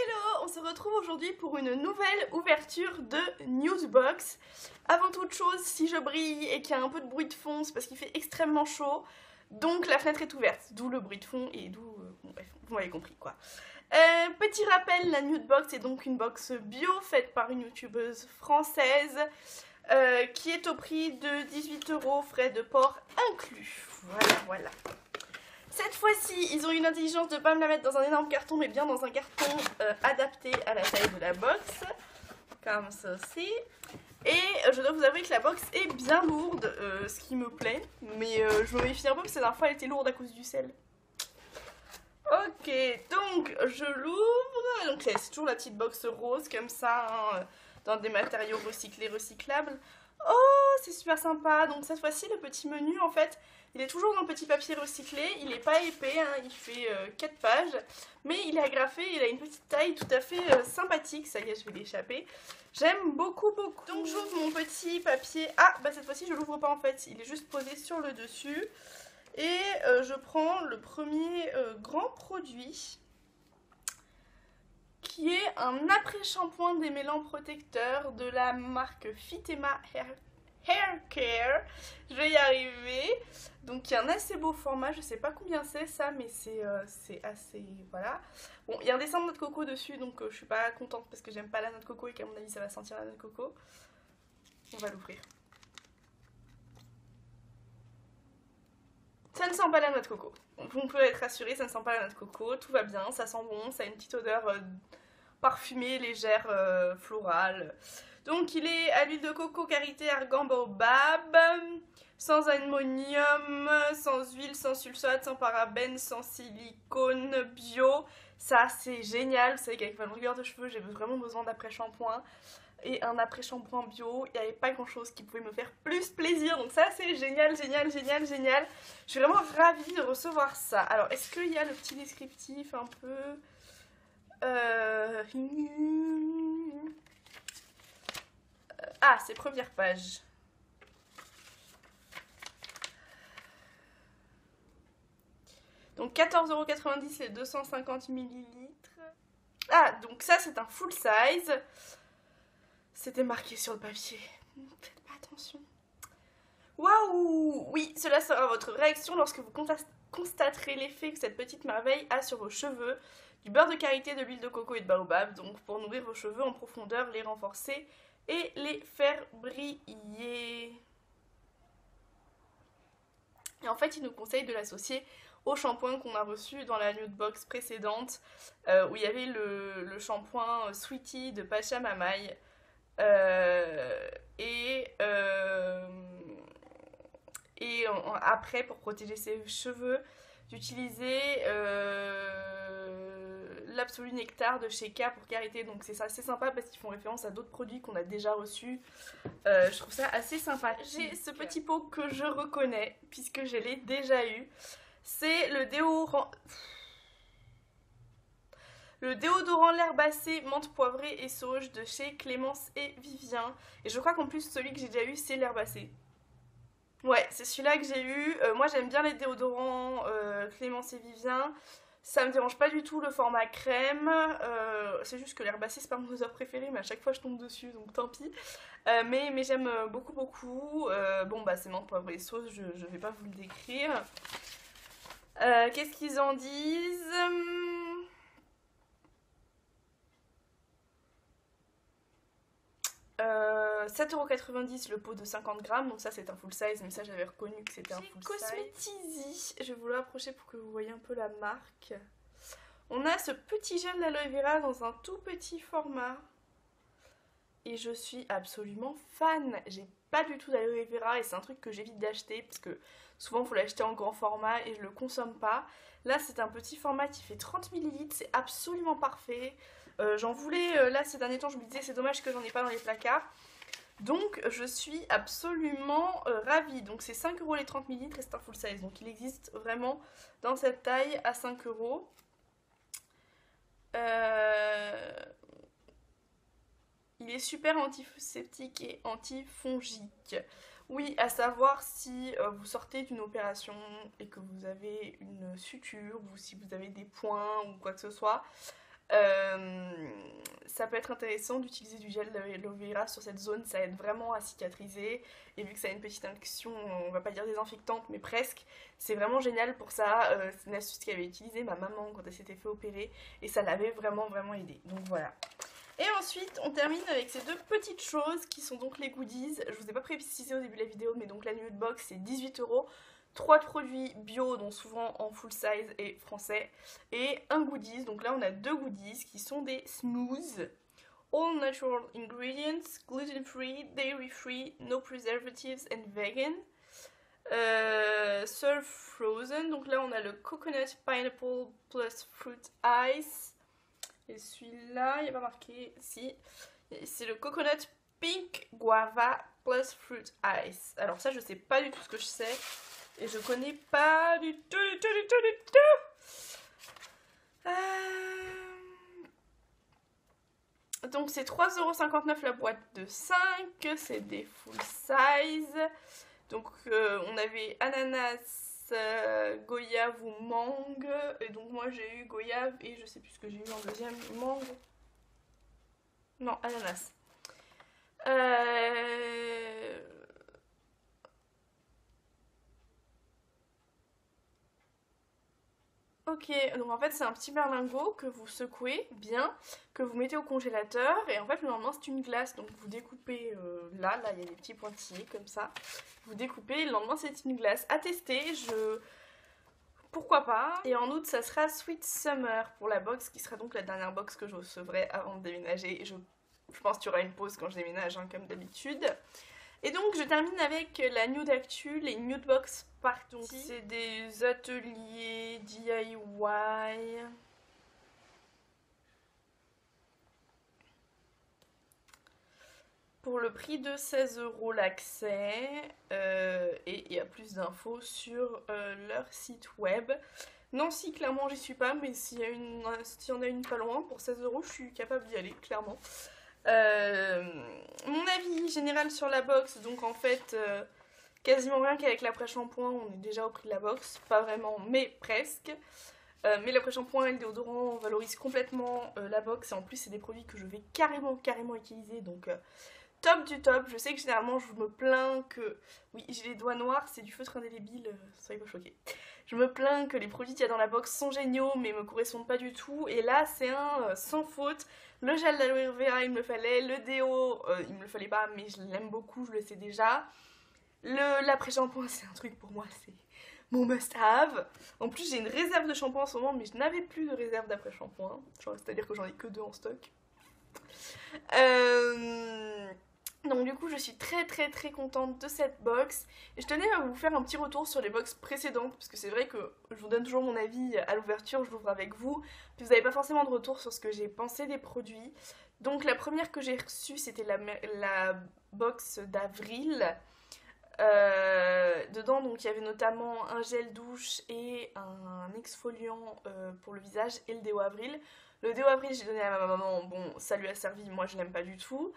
Hello, on se retrouve aujourd'hui pour une nouvelle ouverture de Newsbox. Avant toute chose, si je brille et qu'il y a un peu de bruit de fond, c'est parce qu'il fait extrêmement chaud. Donc la fenêtre est ouverte, d'où le bruit de fond et d'où... bon, bref, vous m'avez compris quoi. Petit rappel, la Newsbox est donc une box bio faite par une youtubeuse française qui est au prix de 18 €, frais de port inclus. Voilà. Cette fois-ci, ils ont eu l'intelligence de ne pas me la mettre dans un énorme carton, mais bien dans un carton adapté à la taille de la box, comme ceci. Et je dois vous avouer que la box est bien lourde, ce qui me plaît, mais je me méfie un peu parce que la dernière fois elle était lourde à cause du sel. Ok, donc je l'ouvre, donc c'est toujours la petite box rose comme ça, hein, dans des matériaux recyclés, recyclables. Oh, c'est super sympa. Donc cette fois-ci, le petit menu, en fait, il est toujours dans petit papier recyclé. Il n'est pas épais, hein, il fait 4 pages. Mais il est agrafé, il a une petite taille tout à fait sympathique. Ça y est, je vais l'échapper. J'aime beaucoup. Donc j'ouvre mon petit papier. Ah, bah cette fois-ci, je l'ouvre pas en fait. Il est juste posé sur le dessus. Et je prends le premier grand produit, qui est un après-shampoing démêlant protecteur de la marque Fitema Hair Care. Je vais y arriver. Donc il y a un assez beau format, je sais pas combien c'est ça, mais c'est assez... voilà. Bon, il y a un dessin de noix de coco dessus, donc je suis pas contente parce que j'aime pas la noix de coco et qu'à mon avis ça va sentir la noix de coco. On va l'ouvrir. Ça ne sent pas la noix de coco. Donc vous pouvez être rassurés, ça ne sent pas la noix de coco, tout va bien, ça sent bon, ça a une petite odeur parfumée, légère, florale. Donc il est à l'huile de coco, karité, argan, baobab, sans ammonium, sans huile, sans sulfate, sans parabènes, sans silicone, bio. Ça c'est génial, vous savez qu'avec ma longueur de cheveux j'ai vraiment besoin d'après-shampoing. Et un après-shampoing bio, il n'y avait pas grand chose qui pouvait me faire plus plaisir. Donc ça c'est génial. Je suis vraiment ravie de recevoir ça. Alors est-ce qu'il y a le petit descriptif un peu... Ah, c'est première page. Donc 14,90 € les 250 ml. Ah, donc ça c'est un full size. C'était marqué sur le papier. Faites pas attention. Waouh! Oui, cela sera votre réaction lorsque vous constaterez l'effet que cette petite merveille a sur vos cheveux. Du beurre de karité, de l'huile de coco et de baobab, donc pour nourrir vos cheveux en profondeur, les renforcer et les faire briller. Et en fait, il nous conseille de l'associer au shampoing qu'on a reçu dans la nude box précédente, où il y avait le shampoing Sweetie de Pacha Mamaï. Après, pour protéger ses cheveux, d'utiliser l'Absolu Nectar de chez K pour karité. Donc c'est assez sympa parce qu'ils font référence à d'autres produits qu'on a déjà reçus. Je trouve ça assez sympa. J'ai ce petit pot que je reconnais puisque je l'ai déjà eu. C'est le déodorant... Le déodorant l'herbacée, menthe poivrée et sauge de chez Clémence et Vivien. Et je crois qu'en plus celui que j'ai déjà eu c'est l'herbacée. Ouais, c'est celui-là que j'ai eu. Moi j'aime bien les déodorants Clémence et Vivien. Ça me dérange pas du tout le format crème. C'est juste que l'herbacée c'est pas mon odeur préférée, mais à chaque fois je tombe dessus donc tant pis. Mais j'aime beaucoup. Bon bah c'est menthe poivrée et sauge, je vais pas vous le décrire. Qu'est-ce qu'ils en disent? 7,90 € le pot de 50 grammes, donc ça c'est un full size, mais ça j'avais reconnu que c'était un full size. Cosmetizy, je vais vous le rapprocher pour que vous voyez un peu la marque. On a ce petit gel d'aloe vera dans un tout petit format. Et je suis absolument fan. J'ai pas du tout d'aloe vera et c'est un truc que j'évite d'acheter parce que souvent il faut l'acheter en grand format et je le consomme pas. Là c'est un petit format qui fait 30 ml, c'est absolument parfait. J'en voulais là ces derniers temps, je me disais c'est dommage que j'en ai pas dans les placards. Donc je suis absolument ravie. Donc c'est 5 € les 30 ml et c'est un full size. Donc il existe vraiment dans cette taille à 5 €. Il est super antiseptique et antifongique. Oui, à savoir si vous sortez d'une opération et que vous avez une suture ou si vous avez des points ou quoi que ce soit. Ça peut être intéressant d'utiliser du gel d'aloe vera sur cette zone, ça aide vraiment à cicatriser. Et vu que ça a une petite action, on va pas dire désinfectante, mais presque, c'est vraiment génial pour ça. C'est une astuce qu'avait utilisée ma maman quand elle s'était fait opérer et ça l'avait vraiment aidé. Donc voilà. Et ensuite, on termine avec ces deux petites choses qui sont donc les goodies. Je vous ai pas précisé au début de la vidéo, mais donc la nude box c'est 18 €. 3 produits bio, dont souvent en full size et français, et un goodies. Donc là on a deux goodies qui sont des snooze. All natural ingredients, gluten free, dairy free, no preservatives and vegan. Serve frozen. Donc là on a le coconut pineapple plus fruit ice. Et celui-là, il n'y a pas marqué, si. C'est le coconut pink guava plus fruit ice. Alors ça je sais pas du tout ce que je sais. Et je connais pas du tout. Donc c'est 3,59 € la boîte de 5. C'est des full size. Donc on avait ananas, goyave ou mangue. Et donc moi j'ai eu goyave et je sais plus ce que j'ai eu en deuxième. Mangue. Non, ananas. Ok, donc en fait c'est un petit berlingot que vous secouez bien, que vous mettez au congélateur et en fait le lendemain c'est une glace, donc vous découpez là il y a des petits pointillés comme ça, vous découpez et le lendemain c'est une glace. À tester, pourquoi pas. Et en août ça sera Sweet Summer pour la box qui sera donc la dernière box que je recevrai avant de déménager. Je pense qu'il y aura une pause quand je déménage hein, comme d'habitude. Et donc je termine avec la nude actu, les nude box parties. C'est des ateliers DIY. Pour le prix de 16 € l'accès. Et il y a plus d'infos sur leur site web. Nancy, clairement j'y suis pas, mais s'il y en a une pas loin, pour 16 € je suis capable d'y aller, clairement. Mon avis général sur la box, donc en fait quasiment rien qu'avec l'après-shampoing on est déjà au prix de la box, pas vraiment mais presque, mais l'après-shampoing et le déodorant valorisent complètement la box et en plus c'est des produits que je vais carrément utiliser, donc top du top. Je sais que généralement je me plains que, oui j'ai les doigts noirs, c'est du feutre indélébile, soyez pas choqués. Je me plains que les produits qu'il y a dans la box sont géniaux mais me correspondent pas du tout et là c'est un sans faute. Le gel d'aloe vera il me le fallait, le déo il me le fallait pas mais je l'aime beaucoup, je le sais déjà. L'après-shampoing c'est un truc pour moi, c'est mon must have. En plus j'ai une réserve de shampoing en ce moment mais je n'avais plus de réserve d'après-shampoing, c'est à dire que j'en ai que 2 en stock. Donc du coup je suis très contente de cette box et je tenais à vous faire un petit retour sur les box précédentes parce que c'est vrai que je vous donne toujours mon avis à l'ouverture, je l'ouvre avec vous, puis vous n'avez pas forcément de retour sur ce que j'ai pensé des produits. Donc la première que j'ai reçue c'était la box d'avril. Dedans donc il y avait notamment un gel douche et un exfoliant pour le visage et le déo avril. Le déo avril j'ai donné à ma maman, bon ça lui a servi, moi je l'aime pas du tout.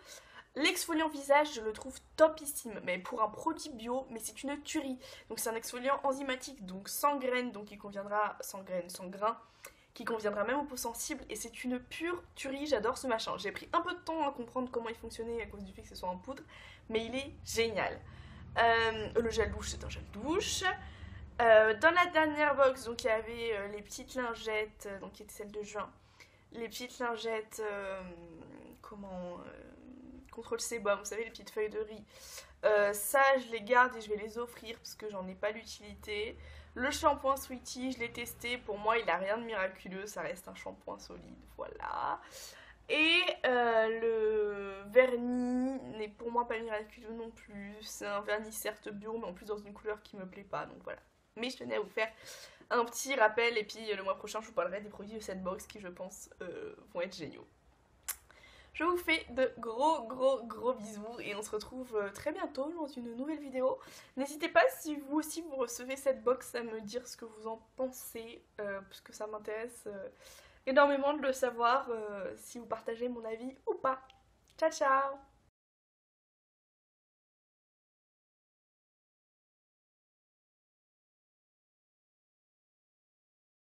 L'exfoliant visage je le trouve topissime, mais pour un produit bio, mais c'est une tuerie. Donc c'est un exfoliant enzymatique, donc sans graines, donc il conviendra, sans graines, sans grains, qui conviendra même aux peaux sensibles, et c'est une pure tuerie, j'adore ce machin. J'ai pris un peu de temps à comprendre comment il fonctionnait à cause du fait que ce soit en poudre, mais il est génial. Le gel douche c'est un gel douche. Dans la dernière box donc il y avait les petites lingettes, donc qui étaient celles de juin. Les petites lingettes, contre le sébum, vous savez les petites feuilles de riz. Ça je les garde et je vais les offrir parce que j'en ai pas l'utilité. Le shampoing Sweetie je l'ai testé, pour moi il a rien de miraculeux, ça reste un shampoing solide, voilà. Et le vernis n'est pour moi pas miraculeux non plus, c'est un vernis certes bio mais en plus dans une couleur qui me plaît pas, donc voilà. Mais je tenais à vous faire un petit rappel et puis le mois prochain je vous parlerai des produits de cette box qui je pense vont être géniaux. Je vous fais de gros bisous et on se retrouve très bientôt dans une nouvelle vidéo. N'hésitez pas si vous aussi vous recevez cette box à me dire ce que vous en pensez parce que ça m'intéresse énormément de le savoir si vous partagez mon avis ou pas. Ciao ciao!